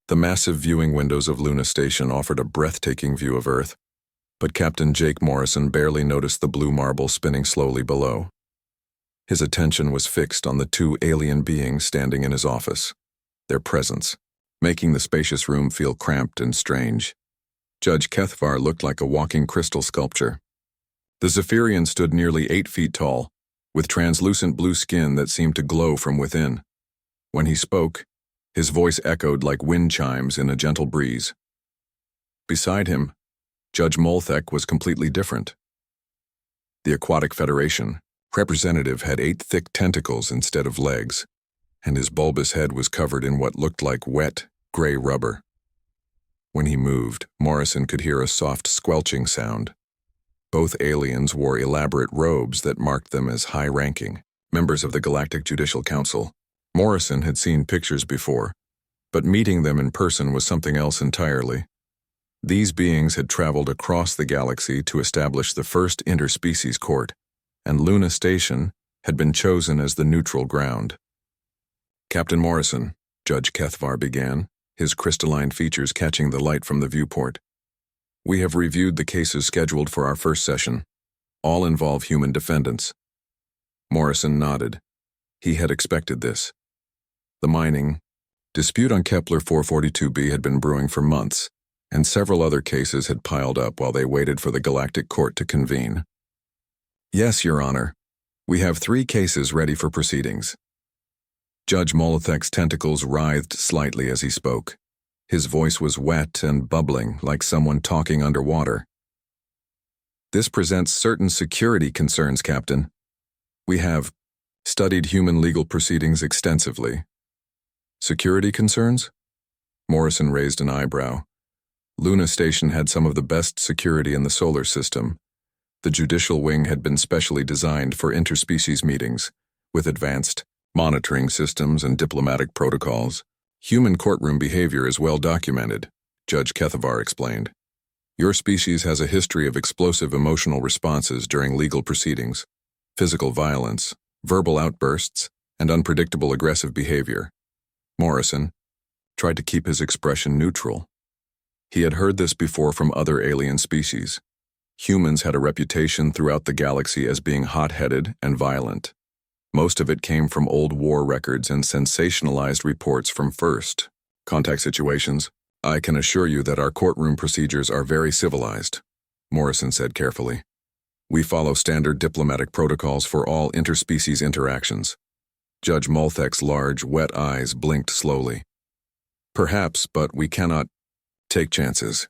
The massive viewing windows of Luna Station offered a breathtaking view of Earth, but Captain Jake Morrison barely noticed the blue marble spinning slowly below. His attention was fixed on the two alien beings standing in his office, their presence making the spacious room feel cramped and strange. Judge Kethvar looked like a walking crystal sculpture. The Zephyrian stood nearly 8 feet tall, with translucent blue skin that seemed to glow from within. When he spoke, his voice echoed like wind chimes in a gentle breeze. Beside him, Judge Molthek was completely different. The Aquatic Federation representative had 8 thick tentacles instead of legs, and his bulbous head was covered in what looked like wet, gray rubber. When he moved, Morrison could hear a soft squelching sound. Both aliens wore elaborate robes that marked them as high-ranking members of the Galactic Judicial Council. Morrison had seen pictures before, but meeting them in person was something else entirely. These beings had traveled across the galaxy to establish the first interspecies court, and Luna Station had been chosen as the neutral ground. Captain Morrison, Judge Kethvar began, his crystalline features catching the light from the viewport. We have reviewed the cases scheduled for our first session. All involve human defendants. Morrison nodded. He had expected this. The mining dispute on Kepler 442b had been brewing for months, and several other cases had piled up while they waited for the Galactic Court to convene. Yes, Your Honor. We have 3 cases ready for proceedings. Judge Molthek's tentacles writhed slightly as he spoke. His voice was wet and bubbling, like someone talking underwater. This presents certain security concerns, Captain. We have studied human legal proceedings extensively. Security concerns? Morrison raised an eyebrow. Luna Station had some of the best security in the solar system. The judicial wing had been specially designed for interspecies meetings, with advanced monitoring systems and diplomatic protocols. Human courtroom behavior is well documented, Judge Kethvar explained. Your species has a history of explosive emotional responses during legal proceedings, physical violence, verbal outbursts, and unpredictable aggressive behavior. Morrison tried to keep his expression neutral. He had heard this before from other alien species. Humans had a reputation throughout the galaxy as being hot-headed and violent. Most of it came from old war records and sensationalized reports from first contact situations. I can assure you that our courtroom procedures are very civilized, Morrison said carefully. We follow standard diplomatic protocols for all interspecies interactions. Judge Molthek's large, wet eyes blinked slowly. Perhaps, but we cannot take chances.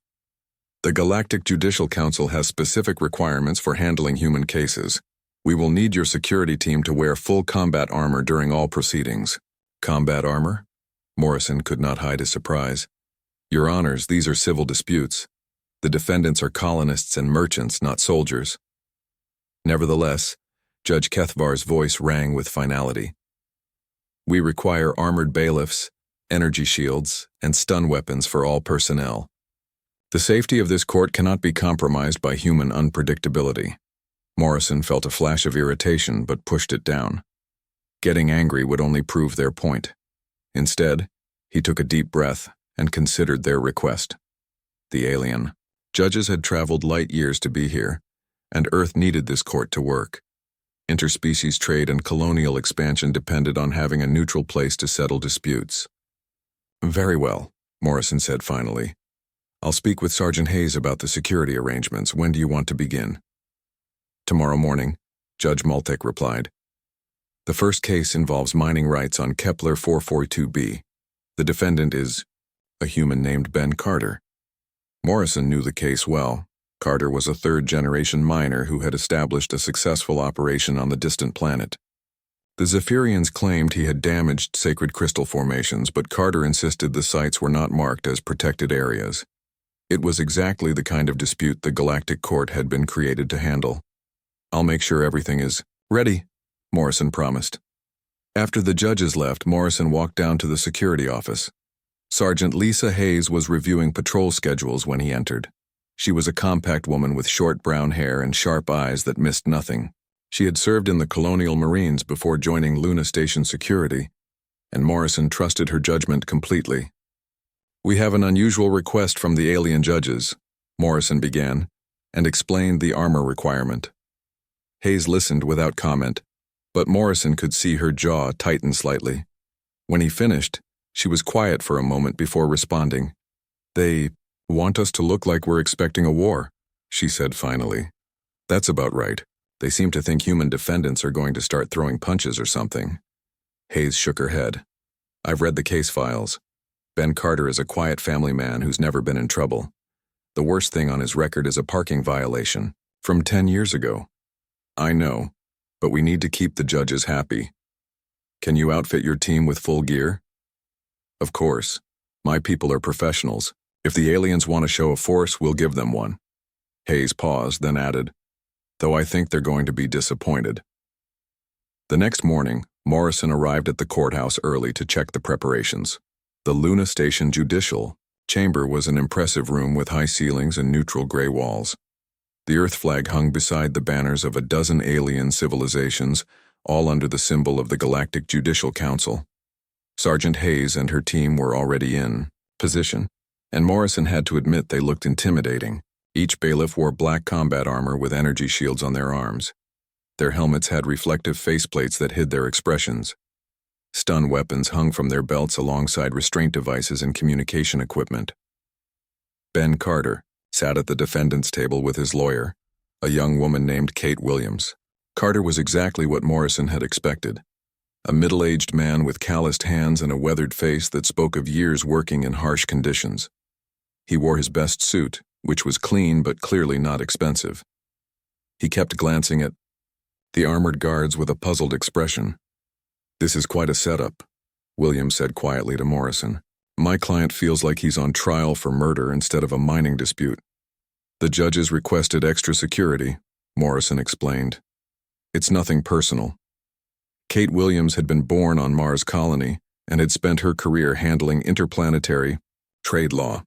The Galactic Judicial Council has specific requirements for handling human cases. We will need your security team to wear full combat armor during all proceedings. Combat armor? Morrison could not hide his surprise. Your Honors, these are civil disputes. The defendants are colonists and merchants, not soldiers. Nevertheless, Judge Kethvar's voice rang with finality. We require armored bailiffs, energy shields, and stun weapons for all personnel. The safety of this court cannot be compromised by human unpredictability. Morrison felt a flash of irritation but pushed it down. Getting angry would only prove their point. Instead, he took a deep breath and considered their request. The alien judges had traveled light years to be here, and Earth needed this court to work. Interspecies trade and colonial expansion depended on having a neutral place to settle disputes. Very well, Morrison said finally. I'll speak with Sergeant Hayes about the security arrangements. When do you want to begin? Tomorrow morning, Judge Molthek replied. The first case involves mining rights on Kepler 442b. The defendant is a human named Ben Carter. Morrison knew the case well. Carter was a third-generation miner who had established a successful operation on the distant planet. The Zephyrians claimed he had damaged sacred crystal formations, but Carter insisted the sites were not marked as protected areas. It was exactly the kind of dispute the Galactic Court had been created to handle. I'll make sure everything is ready, Morrison promised. After the judges left, Morrison walked down to the security office. Sergeant Lisa Hayes was reviewing patrol schedules when he entered. She was a compact woman with short brown hair and sharp eyes that missed nothing. She had served in the Colonial Marines before joining Luna Station Security, and Morrison trusted her judgment completely. "We have an unusual request from the alien judges," Morrison began, and explained the armor requirement. Hayes listened without comment, but Morrison could see her jaw tighten slightly. When he finished, she was quiet for a moment before responding. "They want us to look like we're expecting a war," she said finally. "That's about right. They seem to think human defendants are going to start throwing punches or something." Hayes shook her head. "I've read the case files. Ben Carter is a quiet family man who's never been in trouble. The worst thing on his record is a parking violation from 10 years ago. I know, but we need to keep the judges happy. Can you outfit your team with full gear?" "Of course. My people are professionals. If the aliens want to show a force, we'll give them one." Hayes paused, then added, "Though I think they're going to be disappointed." The next morning, Morrison arrived at the courthouse early to check the preparations. The Luna Station Judicial Chamber was an impressive room with high ceilings and neutral gray walls. The Earth flag hung beside the banners of a dozen alien civilizations, all under the symbol of the Galactic Judicial Council. Sergeant Hayes and her team were already in position, and Morrison had to admit they looked intimidating. Each bailiff wore black combat armor with energy shields on their arms. Their helmets had reflective faceplates that hid their expressions. Stun weapons hung from their belts alongside restraint devices and communication equipment. Ben Carter sat at the defendant's table with his lawyer, a young woman named Kate Williams. Carter was exactly what Morrison had expected. A middle-aged man with calloused hands and a weathered face that spoke of years working in harsh conditions. He wore his best suit, which was clean but clearly not expensive. He kept glancing at the armored guards with a puzzled expression. "This is quite a setup," Williams said quietly to Morrison. "My client feels like he's on trial for murder instead of a mining dispute." "The judges requested extra security," Morrison explained. "It's nothing personal." Kate Williams had been born on Mars Colony and had spent her career handling interplanetary trade law.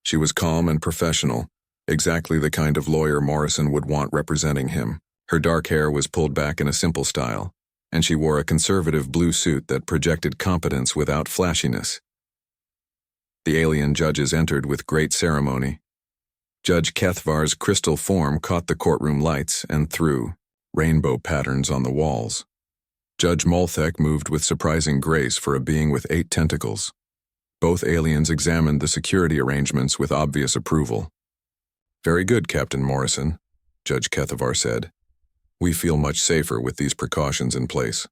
She was calm and professional, exactly the kind of lawyer Morrison would want representing him. Her dark hair was pulled back in a simple style, and she wore a conservative blue suit that projected competence without flashiness. The alien judges entered with great ceremony. Judge Kethvar's crystal form caught the courtroom lights and threw rainbow patterns on the walls. Judge Molthek moved with surprising grace for a being with 8 tentacles. Both aliens examined the security arrangements with obvious approval. "Very good, Captain Morrison," Judge Kethvar said. "We feel much safer with these precautions in place."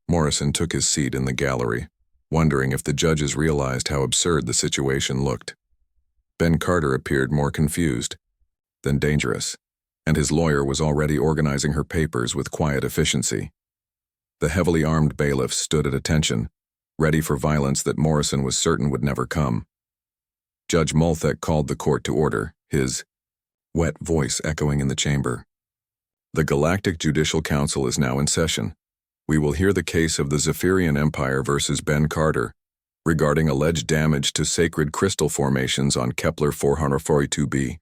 Morrison took his seat in the gallery, wondering if the judges realized how absurd the situation looked. Ben Carter appeared more confused than dangerous, and his lawyer was already organizing her papers with quiet efficiency. The heavily armed bailiffs stood at attention, ready for violence that Morrison was certain would never come. Judge Molthek called the court to order, his wet voice echoing in the chamber. "The Galactic Judicial Council is now in session. We will hear the case of the Zephyrian Empire versus Ben Carter regarding alleged damage to sacred crystal formations on Kepler 442b.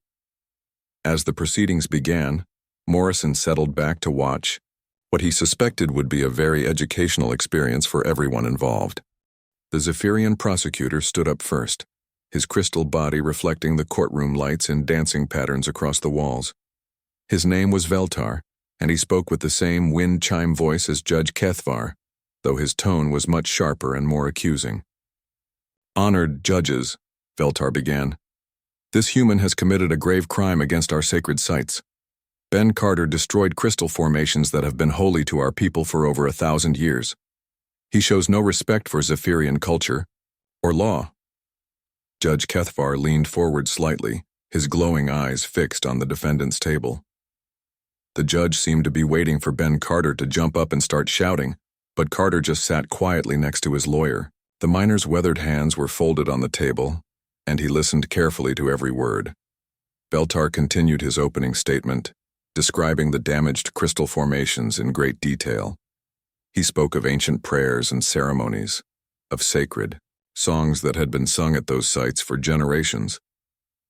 As the proceedings began, Morrison settled back to watch what he suspected would be a very educational experience for everyone involved. The Zephyrian prosecutor stood up first, his crystal body reflecting the courtroom lights in dancing patterns across the walls. His name was Veltar, and he spoke with the same wind chime voice as Judge Kethvar, though his tone was much sharper and more accusing. "Honored judges," Veltar began, "this human has committed a grave crime against our sacred sites. Ben Carter destroyed crystal formations that have been holy to our people for over 1,000 years. He shows no respect for Zephyrian culture or law." Judge Kethvar leaned forward slightly, his glowing eyes fixed on the defendant's table. The judge seemed to be waiting for Ben Carter to jump up and start shouting, but Carter just sat quietly next to his lawyer. The miner's weathered hands were folded on the table, and he listened carefully to every word. Veltar continued his opening statement, describing the damaged crystal formations in great detail. He spoke of ancient prayers and ceremonies, of sacred songs that had been sung at those sites for generations.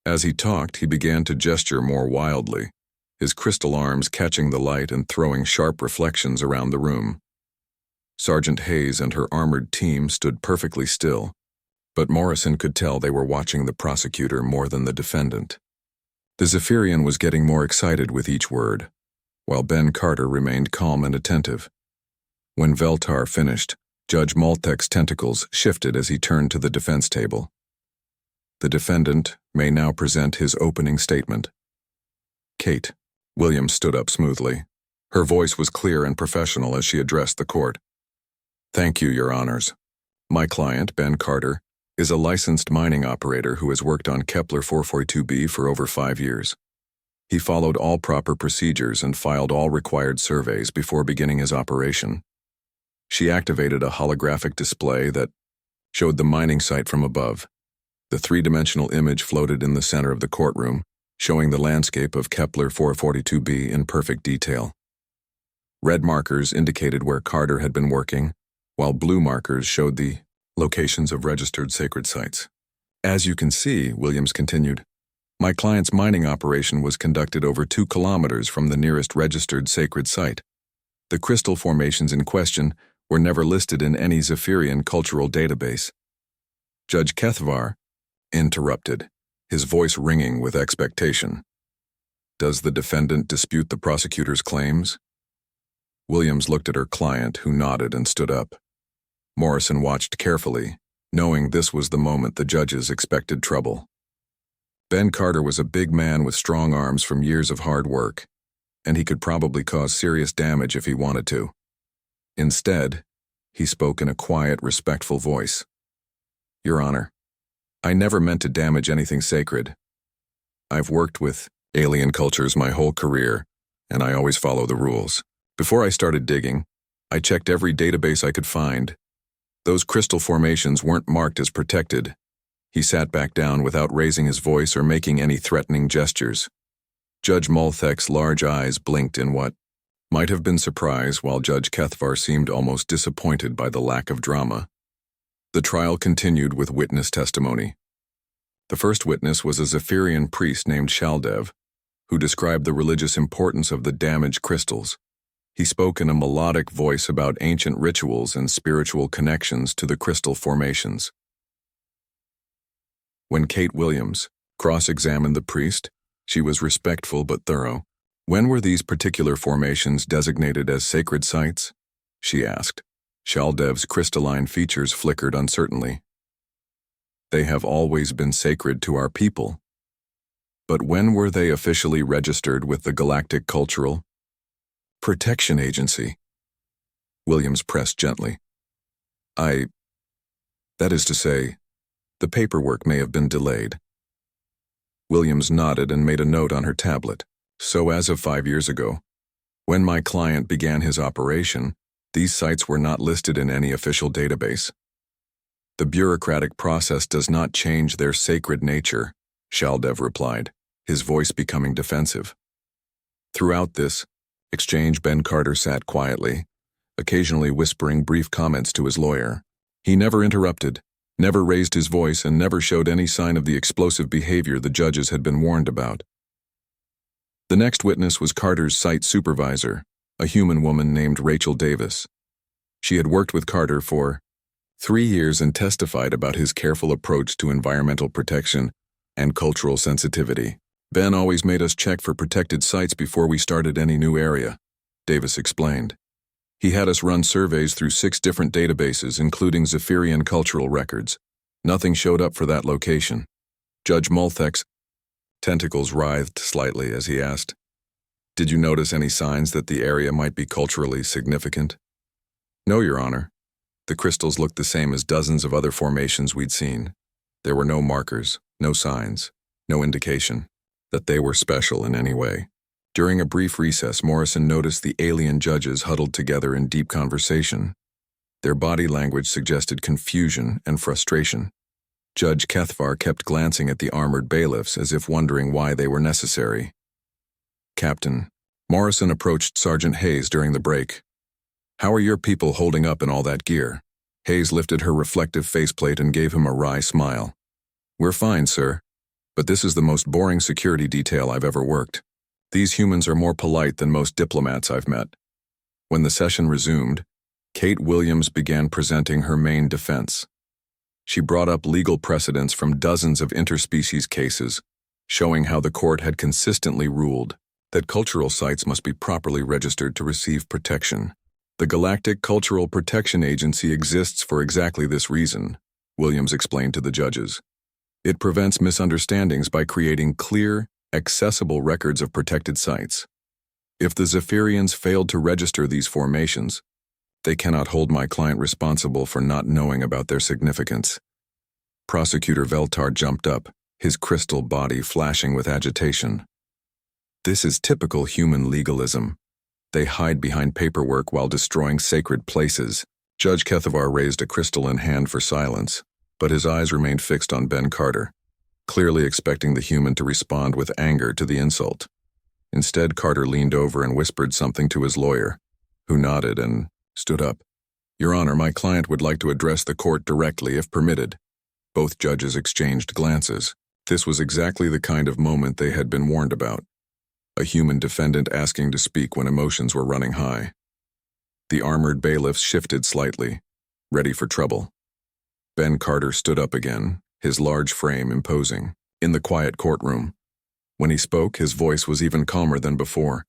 As he talked, he began to gesture more wildly, his crystal arms catching the light and throwing sharp reflections around the room. Sergeant Hayes and her armored team stood perfectly still, But Morrison could tell they were watching the prosecutor more than the defendant. The Zephyrian was getting more excited with each word, while Ben Carter remained calm and attentive. When Veltar finished, Judge Maltek's tentacles shifted as he turned to the defense table. The defendant may now present his opening statement. Kate. Williams stood up smoothly. Her voice was clear and professional as she addressed the court. Thank you, Your Honors. My client, Ben Carter, is a licensed mining operator who has worked on Kepler 442b for over 5 years. He followed all proper procedures and filed all required surveys before beginning his operation. She activated a holographic display that showed the mining site from above. The three-dimensional image floated in the center of the courtroom, showing the landscape of Kepler 442b in perfect detail. Red markers indicated where Carter had been working, while blue markers showed the locations of registered sacred sites. As you can see, Williams continued, my client's mining operation was conducted over 2 kilometers from the nearest registered sacred site. The crystal formations in question were never listed in any Zephyrian cultural database. Judge Kethvar interrupted, his voice ringing with expectation. Does the defendant dispute the prosecutor's claims? Williams looked at her client, who nodded and stood up. Morrison watched carefully, knowing this was the moment the judges expected trouble. Ben Carter was a big man with strong arms from years of hard work, and he could probably cause serious damage if he wanted to. Instead, he spoke in a quiet, respectful voice. Your Honor, I never meant to damage anything sacred. I've worked with alien cultures my whole career, and I always follow the rules. Before I started digging, I checked every database I could find. Those crystal formations weren't marked as protected. He sat back down without raising his voice or making any threatening gestures. Judge Maltek's large eyes blinked in what might have been surprise, while Judge Kethvar seemed almost disappointed by the lack of drama. The trial continued with witness testimony. The first witness was a Zephyrian priest named Shaldev, who described the religious importance of the damaged crystals. He spoke in a melodic voice about ancient rituals and spiritual connections to the crystal formations. When Kate Williams cross-examined the priest, she was respectful but thorough. When were these particular formations designated as sacred sites? She asked. Shaldev's crystalline features flickered uncertainly. They have always been sacred to our people. But when were they officially registered with the Galactic Cultural Protection Agency? Williams pressed gently. That is to say, the paperwork may have been delayed. Williams nodded and made a note on her tablet. So as of 5 years ago, when my client began his operation, these sites were not listed in any official database. The bureaucratic process does not change their sacred nature, Shaldev replied, his voice becoming defensive. Throughout this exchange, Ben Carter sat quietly, occasionally whispering brief comments to his lawyer. He never interrupted, never raised his voice, and never showed any sign of the explosive behavior the judges had been warned about. The next witness was Carter's site supervisor, a human woman named Rachel Davis. She had worked with Carter for 3 years and testified about his careful approach to environmental protection and cultural sensitivity. Ben always made us check for protected sites before we started any new area, Davis explained. He had us run surveys through 6 different databases, including Zephyrian cultural records. Nothing showed up for that location. Judge Maltek's tentacles writhed slightly as he asked, Did you notice any signs that the area might be culturally significant? No, Your Honor. The crystals looked the same as dozens of other formations we'd seen. There were no markers, no signs, no indication that they were special in any way. During a brief recess, Morrison noticed the alien judges huddled together in deep conversation. Their body language suggested confusion and frustration. Judge Kethvar kept glancing at the armored bailiffs as if wondering why they were necessary. Captain, Morrison approached Sergeant Hayes during the break. How are your people holding up in all that gear? Hayes lifted her reflective faceplate and gave him a wry smile. We're fine, sir, but this is the most boring security detail I've ever worked. These humans are more polite than most diplomats I've met. When the session resumed, Kate Williams began presenting her main defense. She brought up legal precedents from dozens of interspecies cases, showing how the court had consistently ruled that cultural sites must be properly registered to receive protection. The Galactic Cultural Protection Agency exists for exactly this reason, Williams explained to the judges. It prevents misunderstandings by creating clear, accessible records of protected sites. If the Zephyrians failed to register these formations, they cannot hold my client responsible for not knowing about their significance. Prosecutor Veltar jumped up, his crystal body flashing with agitation. This is typical human legalism. They hide behind paperwork while destroying sacred places. Judge Kethavar raised a crystalline hand for silence, but his eyes remained fixed on Ben Carter, clearly expecting the human to respond with anger to the insult. Instead, Carter leaned over and whispered something to his lawyer, who nodded and stood up. Your Honor, my client would like to address the court directly if permitted. Both judges exchanged glances. This was exactly the kind of moment they had been warned about. A human defendant asking to speak when emotions were running high. The armored bailiffs shifted slightly, ready for trouble. Ben Carter stood up again, his large frame imposing, in the quiet courtroom. When he spoke, his voice was even calmer than before.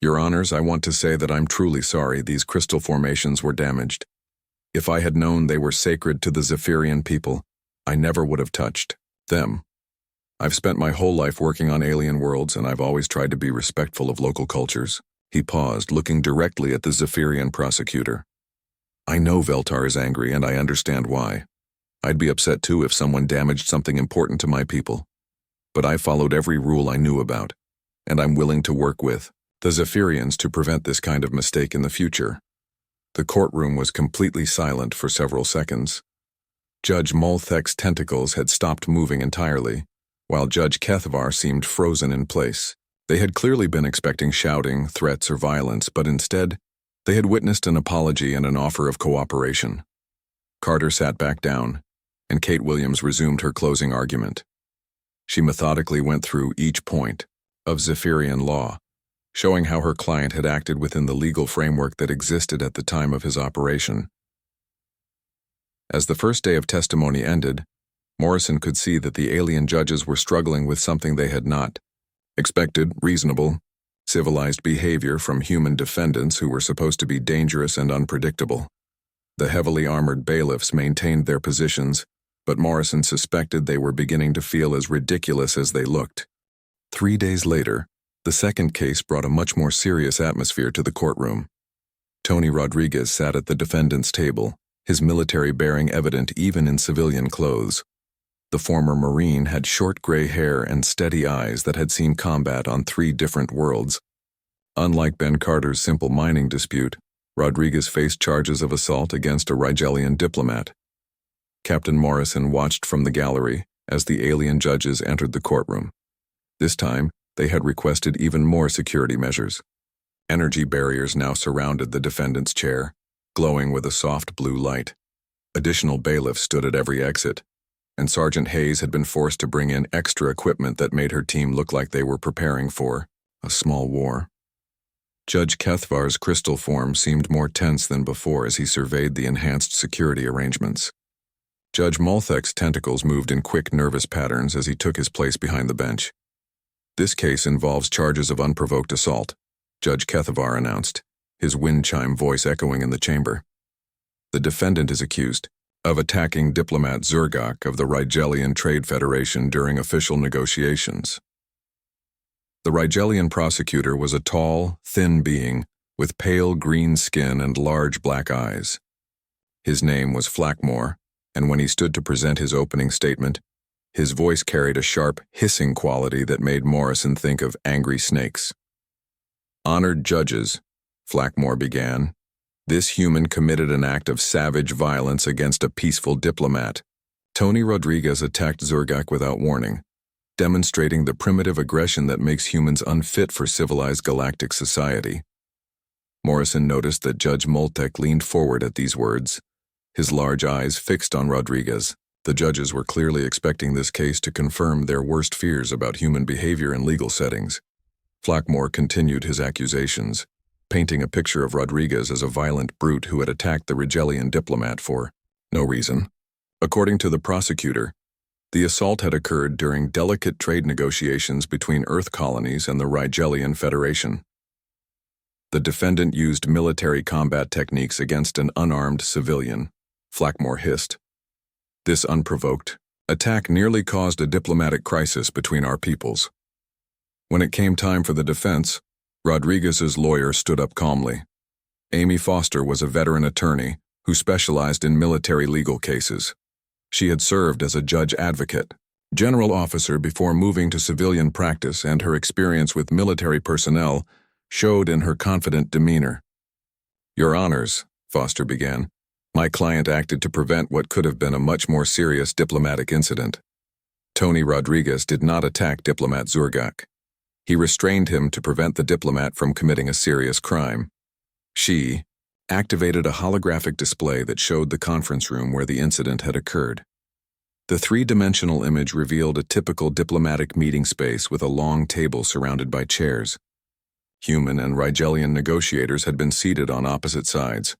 Your Honors, I want to say that I'm truly sorry these crystal formations were damaged. If I had known they were sacred to the Zephyrian people, I never would have touched them. I've spent my whole life working on alien worlds, and I've always tried to be respectful of local cultures. He paused, looking directly at the Zephyrian prosecutor. I know Veltar is angry, and I understand why. I'd be upset too if someone damaged something important to my people. But I followed every rule I knew about, and I'm willing to work with the Zephyrians to prevent this kind of mistake in the future. The courtroom was completely silent for several seconds. Judge Molthek's tentacles had stopped moving entirely, while Judge Kethavar seemed frozen in place. They had clearly been expecting shouting, threats, or violence, but instead, they had witnessed an apology and an offer of cooperation. Carter sat back down, and Kate Williams resumed her closing argument. She methodically went through each point of Zephyrian law, showing how her client had acted within the legal framework that existed at the time of his operation. As the first day of testimony ended, Morrison could see that the alien judges were struggling with something they had not expected: reasonable, civilized behavior from human defendants who were supposed to be dangerous and unpredictable. The heavily armored bailiffs maintained their positions, but Morrison suspected they were beginning to feel as ridiculous as they looked. 3 days later, the second case brought a much more serious atmosphere to the courtroom. Tony Rodriguez sat at the defendant's table, his military bearing evident even in civilian clothes. The former Marine had short gray hair and steady eyes that had seen combat on 3 different worlds. Unlike Ben Carter's simple mining dispute, Rodriguez faced charges of assault against a Rigelian diplomat. Captain Morrison watched from the gallery as the alien judges entered the courtroom. This time, they had requested even more security measures. Energy barriers now surrounded the defendant's chair, glowing with a soft blue light. Additional bailiffs stood at every exit, and Sergeant Hayes had been forced to bring in extra equipment that made her team look like they were preparing for a small war. Judge Kethavar's crystal form seemed more tense than before as he surveyed the enhanced security arrangements. Judge Molthek's tentacles moved in quick, nervous patterns as he took his place behind the bench. This case involves charges of unprovoked assault, Judge Kethavar announced, his wind chime voice echoing in the chamber. The defendant is accused of attacking diplomat Zurgak of the Rigelian Trade Federation during official negotiations. The Rigelian prosecutor was a tall, thin being with pale green skin and large black eyes. His name was Flackmore, and when he stood to present his opening statement, his voice carried a sharp, hissing quality that made Morrison think of angry snakes. Honored judges, Flackmore began, this human committed an act of savage violence against a peaceful diplomat. Tony Rodriguez attacked Zurgak without warning, demonstrating the primitive aggression that makes humans unfit for civilized galactic society. Morrison noticed that Judge Moltek leaned forward at these words, his large eyes fixed on Rodriguez. The judges were clearly expecting this case to confirm their worst fears about human behavior in legal settings. Flackmore continued his accusations, painting a picture of Rodriguez as a violent brute who had attacked the Rigelian diplomat for no reason. According to the prosecutor, the assault had occurred during delicate trade negotiations between Earth colonies and the Rigelian Federation. The defendant used military combat techniques against an unarmed civilian, Flackmore hissed. This unprovoked attack nearly caused a diplomatic crisis between our peoples. When it came time for the defense, Rodriguez's lawyer stood up calmly. Amy Foster was a veteran attorney who specialized in military legal cases. She had served as a judge advocate, general officer before moving to civilian practice, and her experience with military personnel showed in her confident demeanor. Your Honors, Foster began, my client acted to prevent what could have been a much more serious diplomatic incident. Tony Rodriguez did not attack diplomat Zurgak. He restrained him to prevent the diplomat from committing a serious crime. She activated a holographic display that showed the conference room where the incident had occurred. The three-dimensional image revealed a typical diplomatic meeting space with a long table surrounded by chairs. Human and Rigelian negotiators had been seated on opposite sides.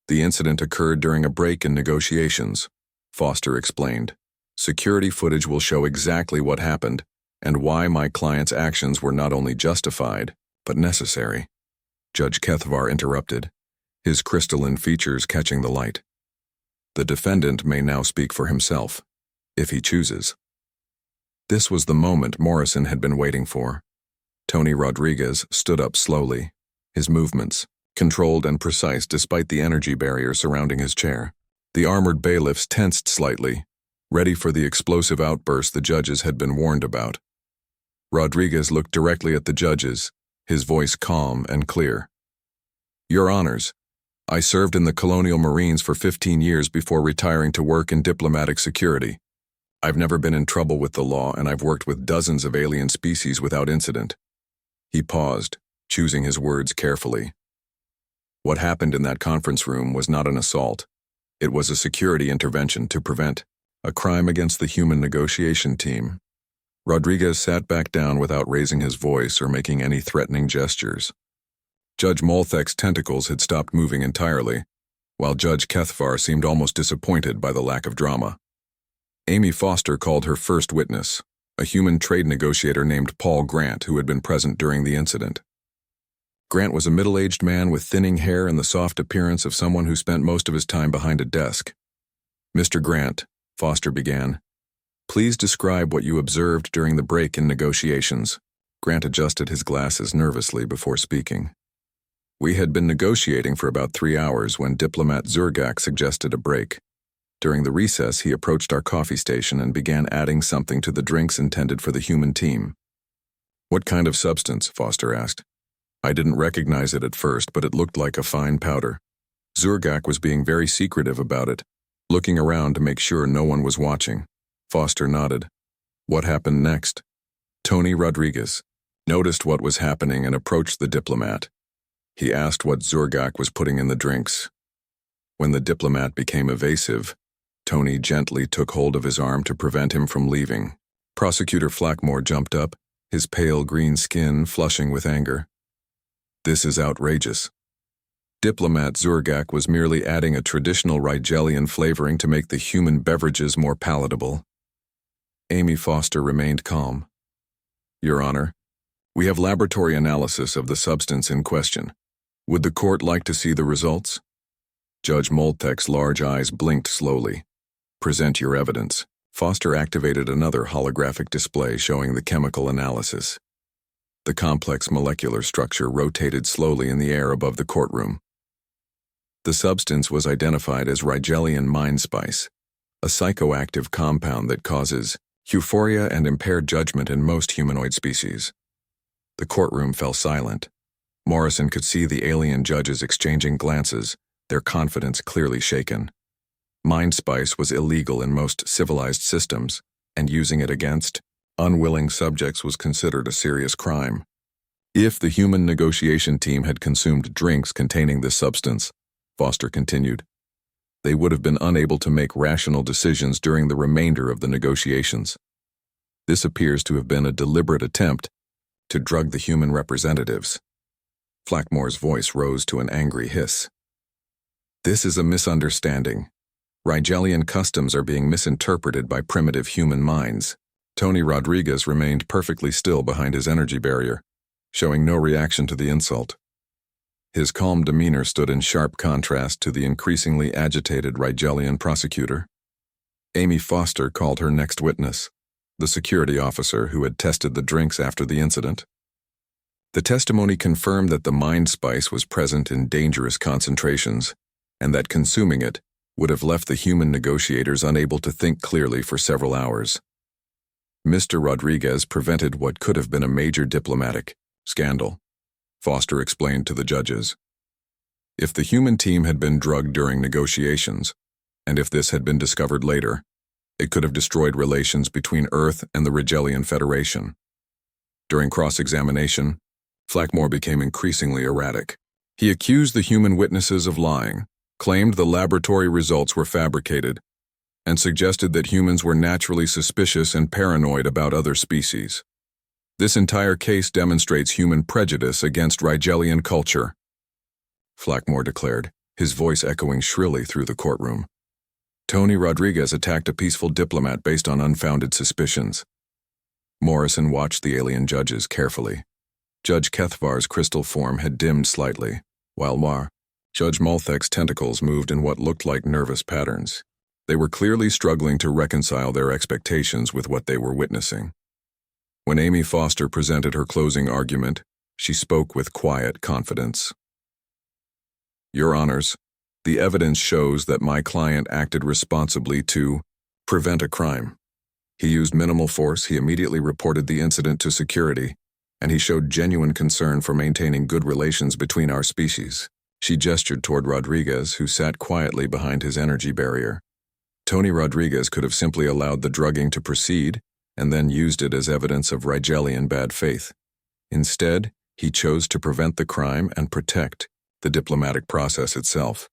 The incident occurred during a break in negotiations, Foster explained. Security footage will show exactly what happened and why my client's actions were not only justified, but necessary. Judge Kethvar interrupted, his crystalline features catching the light. The defendant may now speak for himself, if he chooses. This was the moment Morrison had been waiting for. Tony Rodriguez stood up slowly, his movements controlled and precise despite the energy barrier surrounding his chair. The armored bailiffs tensed slightly, ready for the explosive outburst the judges had been warned about. Rodriguez looked directly at the judges, his voice calm and clear. Your Honors, I served in the Colonial Marines for 15 years before retiring to work in diplomatic security. I've never been in trouble with the law, and I've worked with dozens of alien species without incident. He paused, choosing his words carefully. What happened in that conference room was not an assault. It was a security intervention to prevent a crime against the human negotiation team. Rodriguez sat back down without raising his voice or making any threatening gestures. Judge Molthek's tentacles had stopped moving entirely, while Judge Kethvar seemed almost disappointed by the lack of drama. Amy Foster called her first witness, a human trade negotiator named Paul Grant who had been present during the incident. Grant was a middle-aged man with thinning hair and the soft appearance of someone who spent most of his time behind a desk. Mr. Grant, Foster began, please describe what you observed during the break in negotiations. Grant adjusted his glasses nervously before speaking. We had been negotiating for about 3 hours when diplomat Zurgak suggested a break. During the recess, he approached our coffee station and began adding something to the drinks intended for the human team. What kind of substance? Foster asked. I didn't recognize it at first, but it looked like a fine powder. Zurgak was being very secretive about it, looking around to make sure no one was watching. Foster nodded. What happened next? Tony Rodriguez noticed what was happening and approached the diplomat. He asked what Zurgak was putting in the drinks. When the diplomat became evasive, Tony gently took hold of his arm to prevent him from leaving. Prosecutor Flackmore jumped up, his pale green skin flushing with anger. This is outrageous. Diplomat Zurgak was merely adding a traditional Rigelian flavoring to make the human beverages more palatable. Amy Foster remained calm. Your Honor, we have laboratory analysis of the substance in question. Would the court like to see the results? Judge Moltek's large eyes blinked slowly. Present your evidence. Foster activated another holographic display showing the chemical analysis. The complex molecular structure rotated slowly in the air above the courtroom. The substance was identified as Rigelian mind spice, a psychoactive compound that causes euphoria and impaired judgment in most humanoid species. The courtroom fell silent. Morrison could see the alien judges exchanging glances, their confidence clearly shaken. Mind spice was illegal in most civilized systems, and using it against unwilling subjects was considered a serious crime. If the human negotiation team had consumed drinks containing this substance, Foster continued, they would have been unable to make rational decisions during the remainder of the negotiations. This appears to have been a deliberate attempt to drug the human representatives. Flackmore's voice rose to an angry hiss. This is a misunderstanding. Rigelian customs are being misinterpreted by primitive human minds. Tony Rodriguez remained perfectly still behind his energy barrier, showing no reaction to the insult. His calm demeanor stood in sharp contrast to the increasingly agitated Rigelian prosecutor. Amy Foster called her next witness, the security officer who had tested the drinks after the incident. The testimony confirmed that the mind spice was present in dangerous concentrations, and that consuming it would have left the human negotiators unable to think clearly for several hours. Mr. Rodriguez prevented what could have been a major diplomatic scandal, Foster explained to the judges. If the human team had been drugged during negotiations, and if this had been discovered later, it could have destroyed relations between Earth and the Rigelian Federation. During cross-examination, Flackmore became increasingly erratic. He accused the human witnesses of lying, claimed the laboratory results were fabricated, and suggested that humans were naturally suspicious and paranoid about other species. This entire case demonstrates human prejudice against Rigelian culture, Flackmore declared, his voice echoing shrilly through the courtroom. Tony Rodriguez attacked a peaceful diplomat based on unfounded suspicions. Morrison watched the alien judges carefully. Judge Kethvar's crystal form had dimmed slightly, while Judge Malthek's tentacles moved in what looked like nervous patterns. They were clearly struggling to reconcile their expectations with what they were witnessing. When Amy Foster presented her closing argument, she spoke with quiet confidence. Your Honors, the evidence shows that my client acted responsibly to prevent a crime. He used minimal force, he immediately reported the incident to security, and he showed genuine concern for maintaining good relations between our species. She gestured toward Rodriguez, who sat quietly behind his energy barrier. Tony Rodriguez could have simply allowed the drugging to proceed and then used it as evidence of Rigelian bad faith. Instead, he chose to prevent the crime and protect the diplomatic process itself.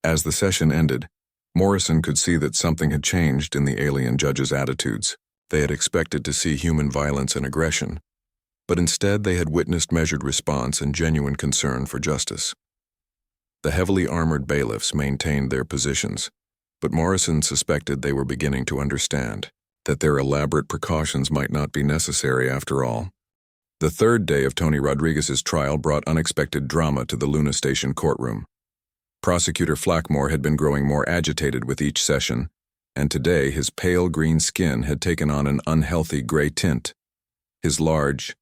As the session ended, Morrison could see that something had changed in the alien judges' attitudes. They had expected to see human violence and aggression, but instead they had witnessed measured response and genuine concern for justice. The heavily armored bailiffs maintained their positions, but Morrison suspected they were beginning to understand that their elaborate precautions might not be necessary after all. The third day of Tony Rodriguez's trial brought unexpected drama to the Luna Station courtroom. Prosecutor Flackmore had been growing more agitated with each session, and today his pale green skin had taken on an unhealthy gray tint. His large,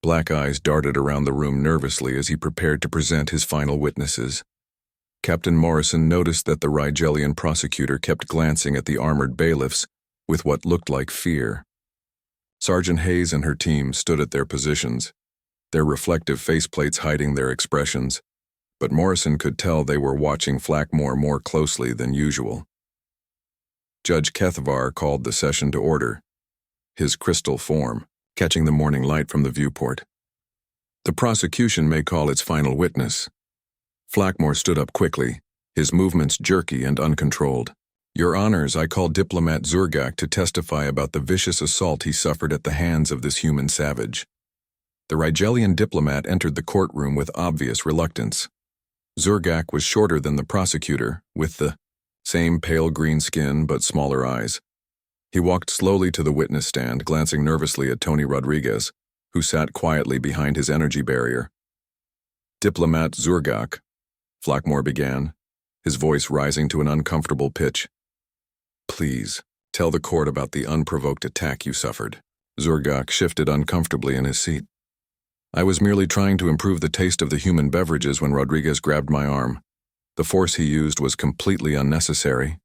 black eyes darted around the room nervously as he prepared to present his final witnesses. Captain Morrison noticed that the Rigelian prosecutor kept glancing at the armored bailiffs with what looked like fear. Sergeant Hayes and her team stood at their positions, their reflective faceplates hiding their expressions, but Morrison could tell they were watching Flackmore more closely than usual. Judge Kethvar called the session to order, his crystal form catching the morning light from the viewport. The prosecution may call its final witness. Flackmore stood up quickly, his movements jerky and uncontrolled. Your Honors, I call Diplomat Zurgak to testify about the vicious assault he suffered at the hands of this human savage. The Rigelian diplomat entered the courtroom with obvious reluctance. Zurgak was shorter than the prosecutor, with the same pale green skin but smaller eyes. He walked slowly to the witness stand, glancing nervously at Tony Rodriguez, who sat quietly behind his energy barrier. Diplomat Zurgak, Flackmore began, his voice rising to an uncomfortable pitch. Please, tell the court about the unprovoked attack you suffered. Zurgak shifted uncomfortably in his seat. I was merely trying to improve the taste of the human beverages when Rodriguez grabbed my arm. The force he used was completely unnecessary.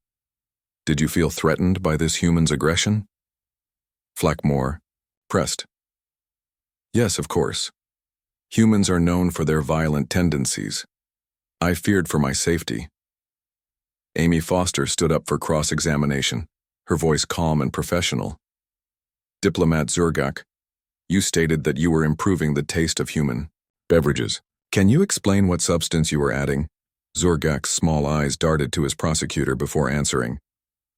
Did you feel threatened by this human's aggression? Flackmore pressed. Yes, of course. Humans are known for their violent tendencies. I feared for my safety. Amy Foster stood up for cross-examination, her voice calm and professional. Diplomat Zurgak, you stated that you were improving the taste of human beverages. Can you explain what substance you were adding? Zurgak's small eyes darted to his prosecutor before answering.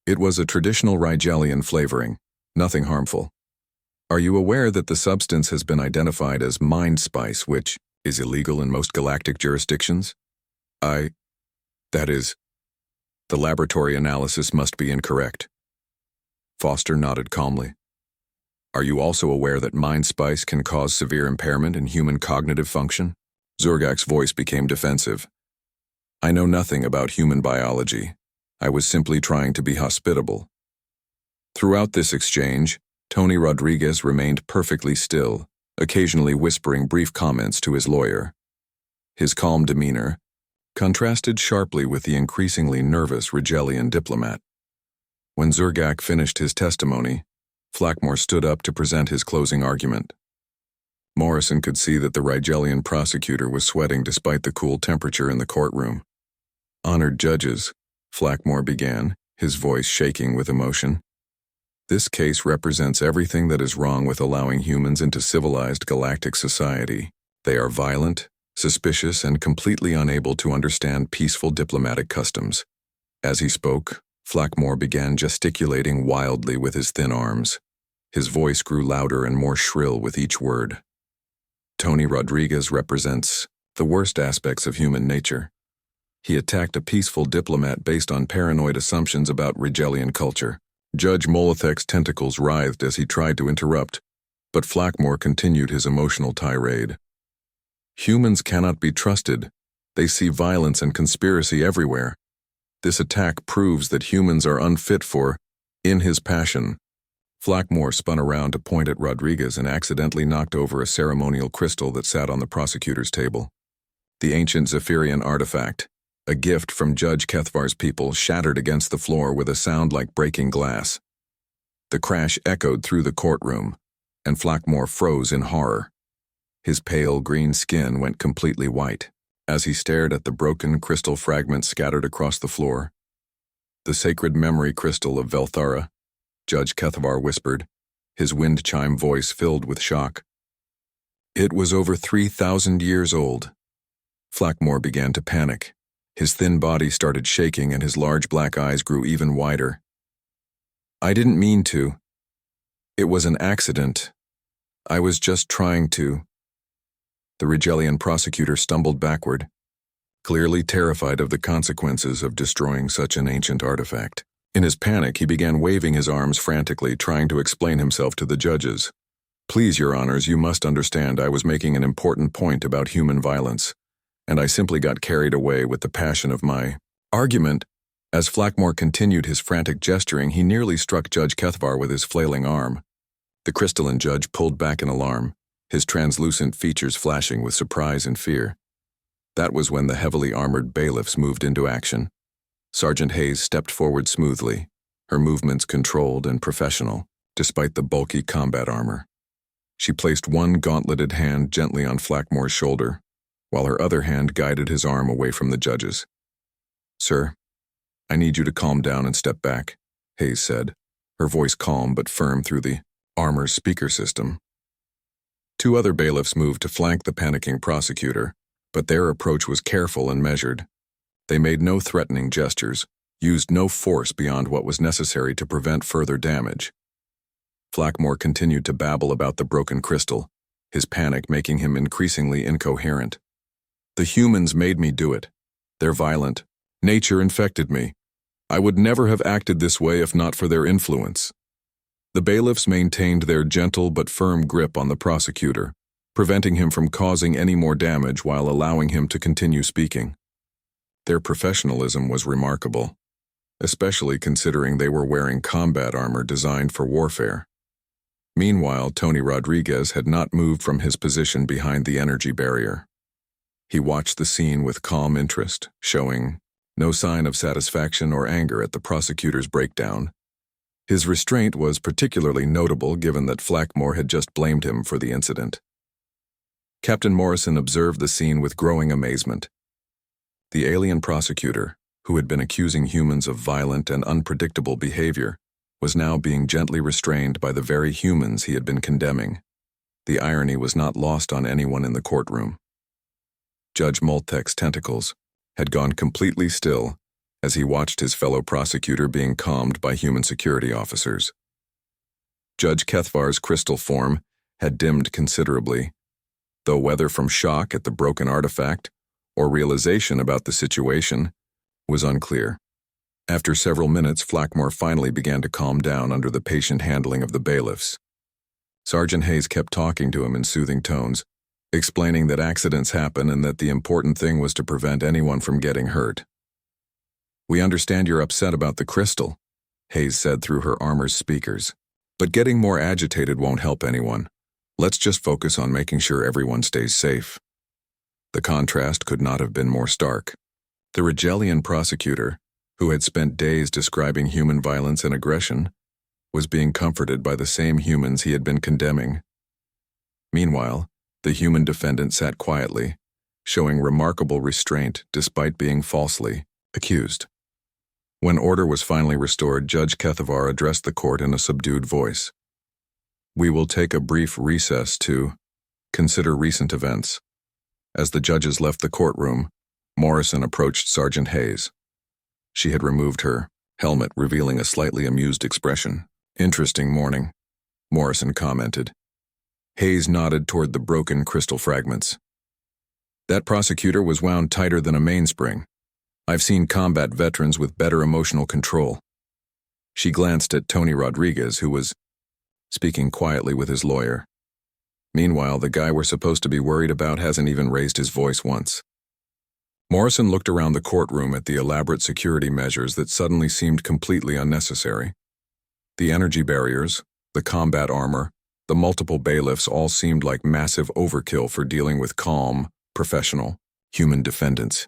It was a traditional Rigelian flavoring, nothing harmful. Are you aware that the substance has been identified as mind spice, which is illegal in most galactic jurisdictions? That is... The laboratory analysis must be incorrect. Foster nodded calmly. Are you also aware that mind spice can cause severe impairment in human cognitive function? Zurgak's voice became defensive. I know nothing about human biology. I was simply trying to be hospitable. Throughout this exchange, Tony Rodriguez remained perfectly still, occasionally whispering brief comments to his lawyer. His calm demeanor contrasted sharply with the increasingly nervous Rigelian diplomat. When Zurgak finished his testimony, Flackmore stood up to present his closing argument. Morrison could see that the Rigelian prosecutor was sweating despite the cool temperature in the courtroom. Honored judges, Flackmore began, his voice shaking with emotion. This case represents everything that is wrong with allowing humans into civilized galactic society. They are violent, suspicious, and completely unable to understand peaceful diplomatic customs. As he spoke, Flackmore began gesticulating wildly with his thin arms. His voice grew louder and more shrill with each word. Tony Rodriguez represents the worst aspects of human nature. He attacked a peaceful diplomat based on paranoid assumptions about Rigelian culture. Judge Molithek's tentacles writhed as he tried to interrupt, but Flackmore continued his emotional tirade. Humans cannot be trusted. They see violence and conspiracy everywhere. This attack proves that humans are unfit for, in his passion. Flackmore spun around to point at Rodriguez and accidentally knocked over a ceremonial crystal that sat on the prosecutor's table. The ancient Zephyrian artifact, a gift from Judge Kethvar's people, shattered against the floor with a sound like breaking glass. The crash echoed through the courtroom, and Flackmore froze in horror. His pale green skin went completely white as he stared at the broken crystal fragments scattered across the floor. The sacred memory crystal of Velthara, Judge Kethvar whispered, his wind chime voice filled with shock. It was over 3,000 years old. Flackmore began to panic. His thin body started shaking and his large black eyes grew even wider. I didn't mean to. It was an accident. I was just trying to. The Rigelian prosecutor stumbled backward, clearly terrified of the consequences of destroying such an ancient artifact. In his panic, he began waving his arms frantically, trying to explain himself to the judges. Please, Your Honors, you must understand I was making an important point about human violence, and I simply got carried away with the passion of my argument. As Flackmore continued his frantic gesturing, he nearly struck Judge Kethvar with his flailing arm. The crystalline judge pulled back in alarm, his translucent features flashing with surprise and fear. That was when the heavily armored bailiffs moved into action. Sergeant Hayes stepped forward smoothly, her movements controlled and professional, despite the bulky combat armor. She placed one gauntleted hand gently on Flackmore's shoulder, while her other hand guided his arm away from the judges. Sir, I need you to calm down and step back, Hayes said, her voice calm but firm through the armor's speaker system. Two other bailiffs moved to flank the panicking prosecutor, but their approach was careful and measured. They made no threatening gestures, used no force beyond what was necessary to prevent further damage. Flackmore continued to babble about the broken crystal, his panic making him increasingly incoherent. The humans made me do it. They're violent. Nature infected me. I would never have acted this way if not for their influence. The bailiffs maintained their gentle but firm grip on the prosecutor, preventing him from causing any more damage while allowing him to continue speaking. Their professionalism was remarkable, especially considering they were wearing combat armor designed for warfare. Meanwhile, Tony Rodriguez had not moved from his position behind the energy barrier. He watched the scene with calm interest, showing no sign of satisfaction or anger at the prosecutor's breakdown. His restraint was particularly notable given that Flackmore had just blamed him for the incident. Captain Morrison observed the scene with growing amazement. The alien prosecutor, who had been accusing humans of violent and unpredictable behavior, was now being gently restrained by the very humans he had been condemning. The irony was not lost on anyone in the courtroom. Judge Moltek's tentacles had gone completely still as he watched his fellow prosecutor being calmed by human security officers. Judge Kethvar's crystal form had dimmed considerably, though whether from shock at the broken artifact or realization about the situation was unclear. After several minutes, Flackmore finally began to calm down under the patient handling of the bailiffs. Sergeant Hayes kept talking to him in soothing tones, explaining that accidents happen and that the important thing was to prevent anyone from getting hurt. "We understand you're upset about the crystal," Hayes said through her armor's speakers. "But getting more agitated won't help anyone. Let's just focus on making sure everyone stays safe." The contrast could not have been more stark. The Rigelian prosecutor, who had spent days describing human violence and aggression, was being comforted by the same humans he had been condemning. Meanwhile, the human defendant sat quietly, showing remarkable restraint despite being falsely accused. When order was finally restored, Judge Kethavar addressed the court in a subdued voice. "We will take a brief recess to consider recent events." As the judges left the courtroom, Morrison approached Sergeant Hayes. She had removed her helmet, revealing a slightly amused expression. "Interesting morning," Morrison commented. Hayes nodded toward the broken crystal fragments. "That prosecutor was wound tighter than a mainspring. I've seen combat veterans with better emotional control." She glanced at Tony Rodriguez, who was speaking quietly with his lawyer. "Meanwhile, the guy we're supposed to be worried about hasn't even raised his voice once." Morrison looked around the courtroom at the elaborate security measures that suddenly seemed completely unnecessary. The energy barriers, the combat armor, the multiple bailiffs all seemed like massive overkill for dealing with calm, professional, human defendants.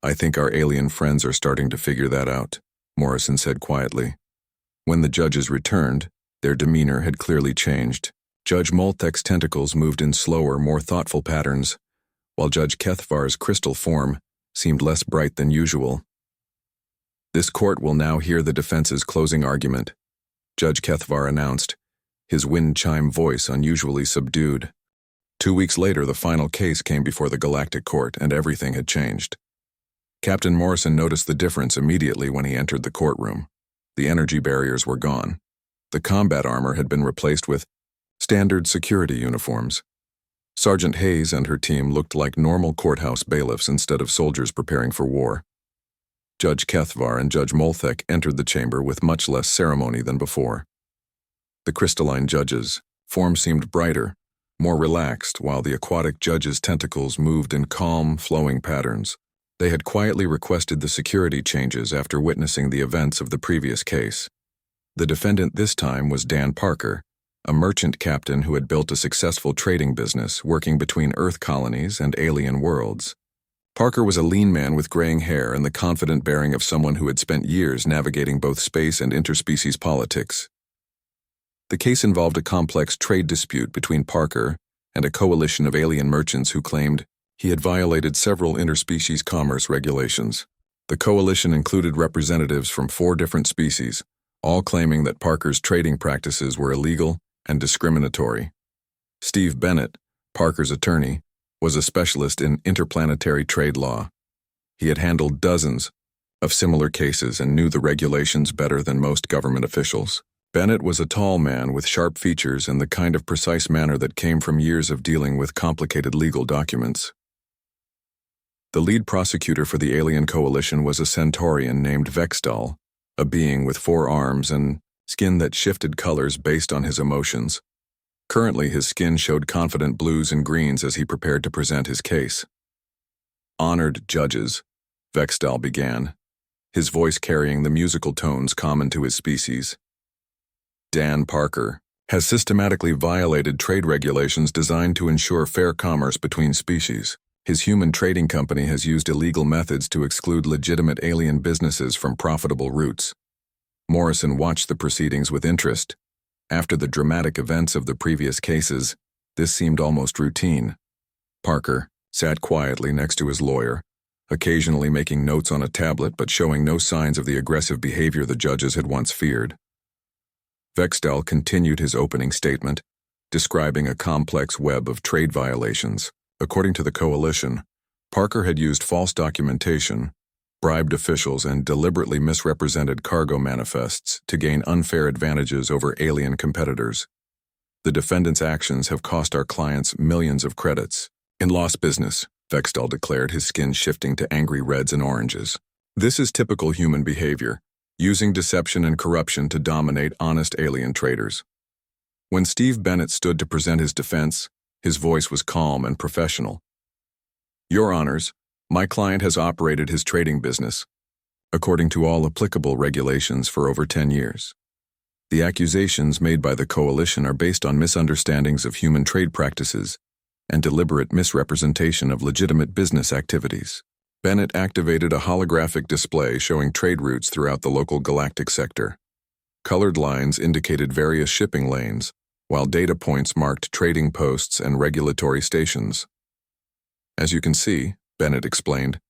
"I think our alien friends are starting to figure that out," Morrison said quietly. When the judges returned, their demeanor had clearly changed. Judge Moltek's tentacles moved in slower, more thoughtful patterns, while Judge Kethavar's crystal form seemed less bright than usual. "This court will now hear the defense's closing argument," Judge Kethavar announced, his wind chime voice unusually subdued. 2 weeks later, the final case came before the Galactic Court, and everything had changed. Captain Morrison noticed the difference immediately when he entered the courtroom. The energy barriers were gone. The combat armor had been replaced with standard security uniforms. Sergeant Hayes and her team looked like normal courthouse bailiffs instead of soldiers preparing for war. Judge Kethavar and Judge Moltek entered the chamber with much less ceremony than before. The crystalline judge's form seemed brighter, more relaxed, while the aquatic judge's tentacles moved in calm, flowing patterns. They had quietly requested the security changes after witnessing the events of the previous case. The defendant this time was Dan Parker, a merchant captain who had built a successful trading business working between Earth colonies and alien worlds. Parker was a lean man with graying hair and the confident bearing of someone who had spent years navigating both space and interspecies politics. The case involved a complex trade dispute between Parker and a coalition of alien merchants who claimed he had violated several interspecies commerce regulations. The coalition included representatives from 4 different species, all claiming that Parker's trading practices were illegal and discriminatory. Steve Bennett, Parker's attorney, was a specialist in interplanetary trade law. He had handled dozens of similar cases and knew the regulations better than most government officials. Bennett was a tall man with sharp features and the kind of precise manner that came from years of dealing with complicated legal documents. The lead prosecutor for the alien coalition was a Centaurian named Vexdal, a being with 4 arms and skin that shifted colors based on his emotions. Currently, his skin showed confident blues and greens as he prepared to present his case. "Honored judges," Vexdal began, his voice carrying the musical tones common to his species. "Dan Parker has systematically violated trade regulations designed to ensure fair commerce between species. His human trading company has used illegal methods to exclude legitimate alien businesses from profitable routes." Morrison watched the proceedings with interest. After the dramatic events of the previous cases, this seemed almost routine. Parker sat quietly next to his lawyer, occasionally making notes on a tablet but showing no signs of the aggressive behavior the judges had once feared. Vexdal continued his opening statement, describing a complex web of trade violations. According to the coalition, Parker had used false documentation, bribed officials, and deliberately misrepresented cargo manifests to gain unfair advantages over alien competitors. "The defendant's actions have cost our clients millions of credits in lost business," Vexdal declared, his skin shifting to angry reds and oranges. This is typical human behavior, using deception and corruption to dominate honest alien traders. When Steve Bennett stood to present his defense, his voice was calm and professional. Your Honors, my client has operated his trading business, according to all applicable regulations, for over 10 years. The accusations made by the coalition are based on misunderstandings of human trade practices and deliberate misrepresentation of legitimate business activities. Bennett activated a holographic display showing trade routes throughout the local galactic sector. Colored lines indicated various shipping lanes, while data points marked trading posts and regulatory stations. As you can see, Bennett explained,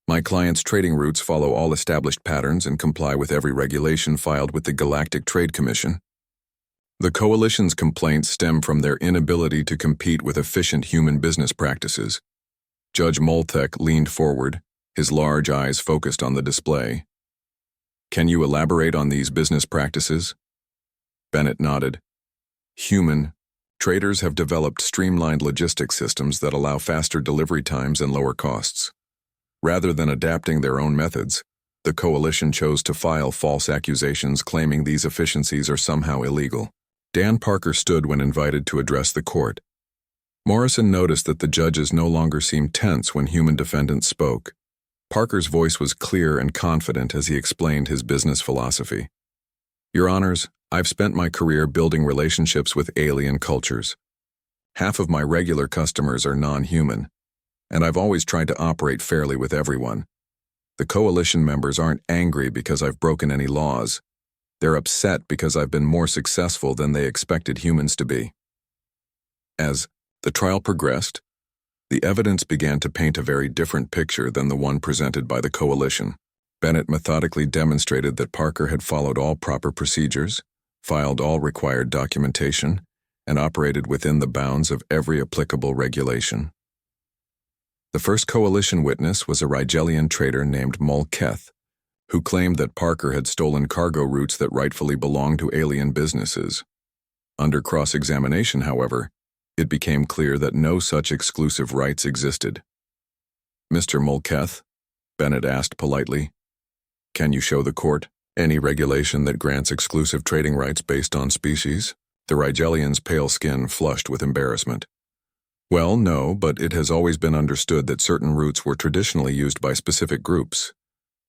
my client's trading routes follow all established patterns and comply with every regulation filed with the Galactic Trade Commission. The Coalition's complaints stem from their inability to compete with efficient human business practices. Judge Moltek leaned forward, his large eyes focused on the display. Can you elaborate on these business practices? Bennett nodded. Human traders have developed streamlined logistics systems that allow faster delivery times and lower costs. Rather than adapting their own methods, the Coalition chose to file false accusations claiming these efficiencies are somehow illegal. Dan Parker stood when invited to address the court. Morrison noticed that the judges no longer seemed tense when human defendants spoke. Parker's voice was clear and confident as he explained his business philosophy. Your Honors, I've spent my career building relationships with alien cultures. Half of my regular customers are non-human, and I've always tried to operate fairly with everyone. The Coalition members aren't angry because I've broken any laws. They're upset because I've been more successful than they expected humans to be. As the trial progressed, the evidence began to paint a very different picture than the one presented by the Coalition. Bennett methodically demonstrated that Parker had followed all proper procedures, filed all required documentation, and operated within the bounds of every applicable regulation. The first Coalition witness was a Rigelian trader named Mulketh, who claimed that Parker had stolen cargo routes that rightfully belonged to alien businesses. Under cross-examination, however, it became clear that no such exclusive rights existed. Mr. Mulketh, Bennett asked politely, can you show the court any regulation that grants exclusive trading rights based on species? The Rigelian's pale skin flushed with embarrassment. Well, no, but it has always been understood that certain routes were traditionally used by specific groups.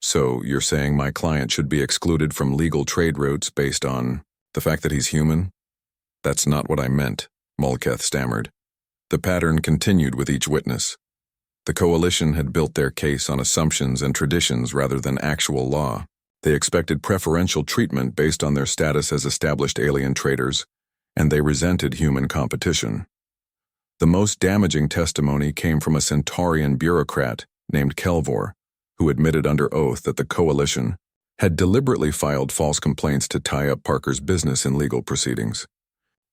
So you're saying my client should be excluded from legal trade routes based on the fact that he's human? That's not what I meant, Mulketh stammered. The pattern continued with each witness. The Coalition had built their case on assumptions and traditions rather than actual law. They expected preferential treatment based on their status as established alien traders, and they resented human competition. The most damaging testimony came from a Centaurian bureaucrat named Kelvor, who admitted under oath that the Coalition had deliberately filed false complaints to tie up Parker's business in legal proceedings.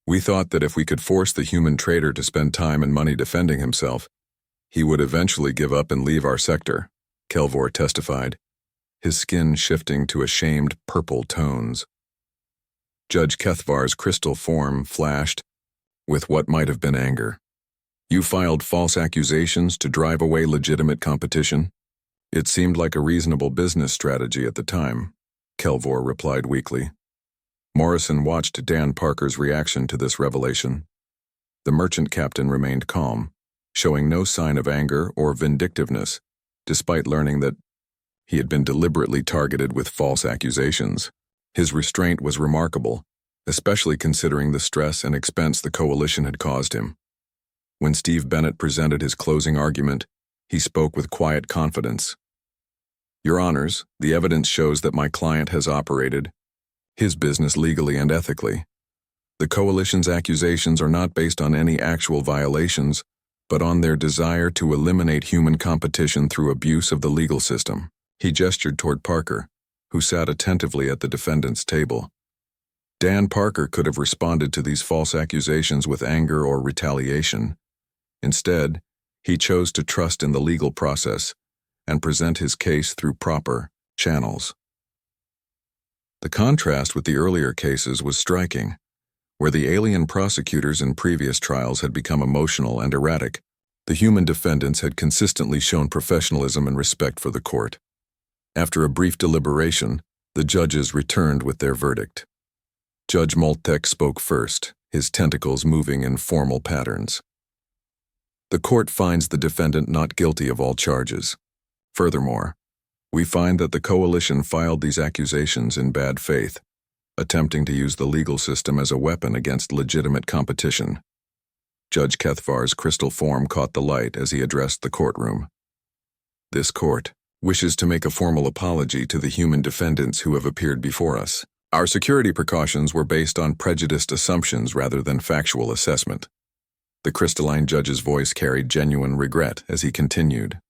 We thought that if we could force the human trader to spend time and money defending himself, he would eventually give up and leave our sector, Kelvor testified, his skin shifting to ashamed purple tones. Judge Kethvar's crystal form flashed with what might have been anger. You filed false accusations to drive away legitimate competition? It seemed like a reasonable business strategy at the time, Kelvor replied weakly. Morrison watched Dan Parker's reaction to this revelation. The merchant captain remained calm, showing no sign of anger or vindictiveness, despite learning that he had been deliberately targeted with false accusations. His restraint was remarkable, especially considering the stress and expense the Coalition had caused him. When Steve Bennett presented his closing argument, he spoke with quiet confidence. Your Honors, the evidence shows that my client has operated his business legally and ethically. The Coalition's accusations are not based on any actual violations, but on their desire to eliminate human competition through abuse of the legal system. He gestured toward Parker, who sat attentively at the defendant's table. Dan Parker could have responded to these false accusations with anger or retaliation. Instead, he chose to trust in the legal process and present his case through proper channels. The contrast with the earlier cases was striking. Where the alien prosecutors in previous trials had become emotional and erratic, the human defendants had consistently shown professionalism and respect for the court. After a brief deliberation, the judges returned with their verdict. Judge Moltek spoke first, his tentacles moving in formal patterns. The court finds the defendant not guilty of all charges. Furthermore, we find that the coalition filed these accusations in bad faith, attempting to use the legal system as a weapon against legitimate competition. Judge Kethvar's crystal form caught the light as he addressed the courtroom. This court wishes to make a formal apology to the human defendants who have appeared before us. Our security precautions were based on prejudiced assumptions rather than factual assessment. The crystalline judge's voice carried genuine regret as he continued.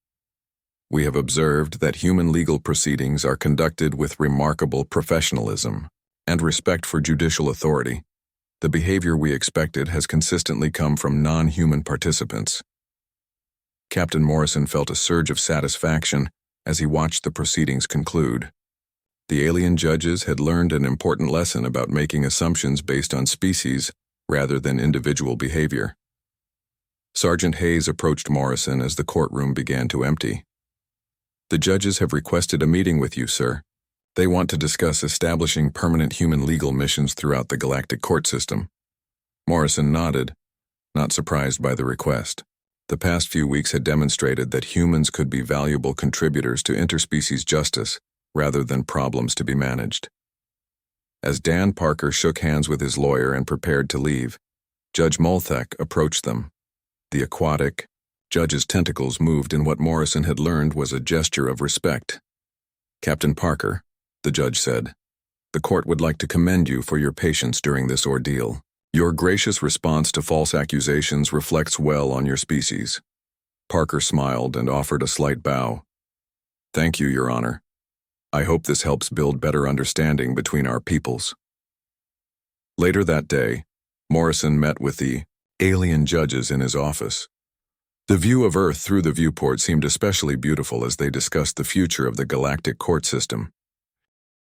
We have observed that human legal proceedings are conducted with remarkable professionalism and respect for judicial authority. The behavior we expected has consistently come from non-human participants. Captain Morrison felt a surge of satisfaction as he watched the proceedings conclude. The alien judges had learned an important lesson about making assumptions based on species rather than individual behavior. Sergeant Hayes approached Morrison as the courtroom began to empty. The judges have requested a meeting with you, sir. They want to discuss establishing permanent human legal missions throughout the galactic court system. Morrison nodded, not surprised by the request. The past few weeks had demonstrated that humans could be valuable contributors to interspecies justice rather than problems to be managed. As Dan Parker shook hands with his lawyer and prepared to leave, Judge Moltek approached them. The aquatic judge's tentacles moved in what Morrison had learned was a gesture of respect. Captain Parker, the judge said, the court would like to commend you for your patience during this ordeal. Your gracious response to false accusations reflects well on your species. Parker smiled and offered a slight bow. Thank you, Your Honor. I hope this helps build better understanding between our peoples. Later that day, Morrison met with the alien judges in his office. The view of Earth through the viewport seemed especially beautiful as they discussed the future of the galactic court system.